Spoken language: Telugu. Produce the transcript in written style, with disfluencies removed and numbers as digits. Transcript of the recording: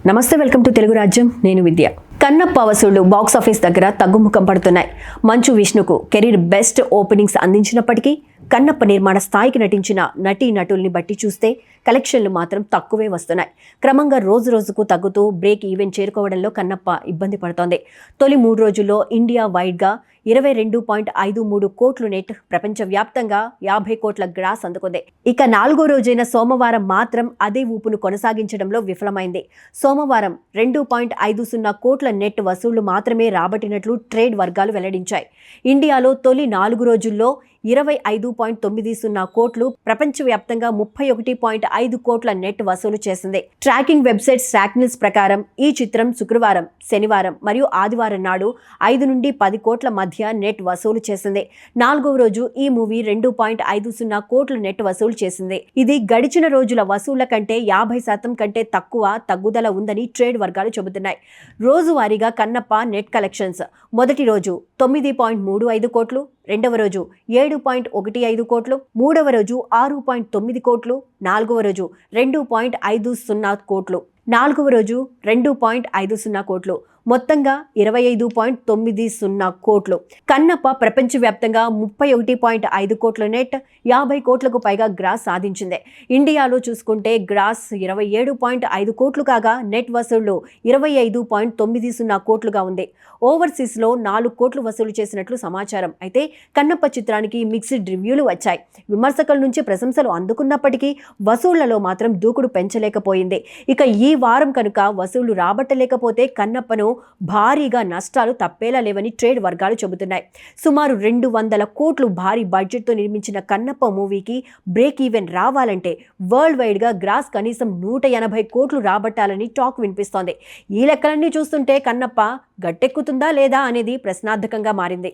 నమస్తే, వెల్కమ్ టు తెలుగు రాజ్యం. నేను విద్య. కన్నప్ప వసూళ్లు బాక్స్ ఆఫీస్ దగ్గర తగ్గుముఖం పడుతున్నాయి. మంచు విష్ణుకు కెరీర్ బెస్ట్ ఓపెనింగ్స్ అందించినప్పటికీ కన్నప్ప నిర్మాణ స్థాయికి నటించిన నటీనటుల్ని బట్టి చూస్తే కలెక్షన్లు మాత్రం తక్కువే వస్తున్నాయి. క్రమంగా రోజు రోజుకు తగ్గుతూ బ్రేక్ ఈవెన్ చేరుకోవడంలో కన్నప్ప ఇబ్బంది పడుతోంది. తొలి 3 రోజుల్లో ఇండియా వైడ్గా 22.53 కోట్లు నెట్, ప్రపంచవ్యాప్తంగా 50 కోట్ల గ్రాస్ అందుకుంది. ఇక 4వ రోజైన సోమవారం మాత్రం అదే ఊపును కొనసాగించడంలో విఫలమైంది. సోమవారం 2.50 కోట్ల నెట్ వసూళ్లు మాత్రమే రాబట్టినట్లు ట్రేడ్ వర్గాలు వెల్లడించాయి. ఇండియాలో తొలి 4 రోజుల్లో 25.90 కోట్లు, ప్రపంచవ్యాప్తంగా 31.5 కోట్ల నెట్ వసూలు చేసింది. ట్రాకింగ్ వెబ్సైట్ స్టాక్నిల్స్ ప్రకారం ఈ చిత్రం శుక్రవారం, శనివారం మరియు ఆదివారం నాడు 5 నుండి 10 కోట్ల మధ్య నెట్ వసూలు చేసింది. 4వ రోజు ఈ మూవీ 2.50 కోట్ల నెట్ వసూలు చేసింది. ఇది గడిచిన రోజుల వసూళ్ల కంటే 50% కంటే తక్కువ తగ్గుదల ఉందని ట్రేడ్ వర్గాలు చెబుతున్నాయి. రోజువారీగా కన్నప్ప నెట్ కలెక్షన్స్: మొదటి రోజు 9.35 కోట్లు, రెండవ రోజు 7.15 కోట్లు, మూడవ రోజు 6.9 కోట్లు, నాలుగవ రోజు 2.50 కోట్లు, నాలుగవ రోజు 2.50 కోట్లు, మొత్తంగా 25.90 కోట్లు. కన్నప్ప ప్రపంచవ్యాప్తంగా 31.5 కోట్ల నెట్, 50 కోట్లకు పైగా గ్రాస్ సాధించింది. ఇండియాలో చూసుకుంటే గ్రాస్ 27.5 కోట్లు కాగా నెట్ వసూళ్లు 25.90 కోట్లుగా ఉంది. ఓవర్సీస్లో 4 కోట్లు వసూలు చేసినట్లు సమాచారం. అయితే కన్నప్ప చిత్రానికి మిక్స్డ్ రివ్యూలు వచ్చాయి. విమర్శకుల నుంచి ప్రశంసలు అందుకున్నప్పటికీ వసూళ్లలో మాత్రం దూకుడు పెంచలేకపోయింది. ఇక ఈ వారం కనుక వసూళ్లు రాబట్టలేకపోతే కన్నప్పను భారీగా నష్టాలు తప్పేలా లేవని ట్రేడ్ వర్గాలు చెబుతున్నాయి. సుమారు 200 కోట్లు భారీ బడ్జెట్తో నిర్మించిన కన్నప్ప మూవీకి బ్రేక్ ఈవెన్ రావాలంటే వరల్డ్ వైడ్గా గ్రాస్ కనీసం 180 కోట్లు రాబట్టాలని టాక్ వినిపిస్తోంది. ఈ లెక్కలన్నీ చూస్తుంటే కన్నప్ప గట్టెక్కుతుందా లేదా అనేది ప్రశ్నార్థకంగా మారింది.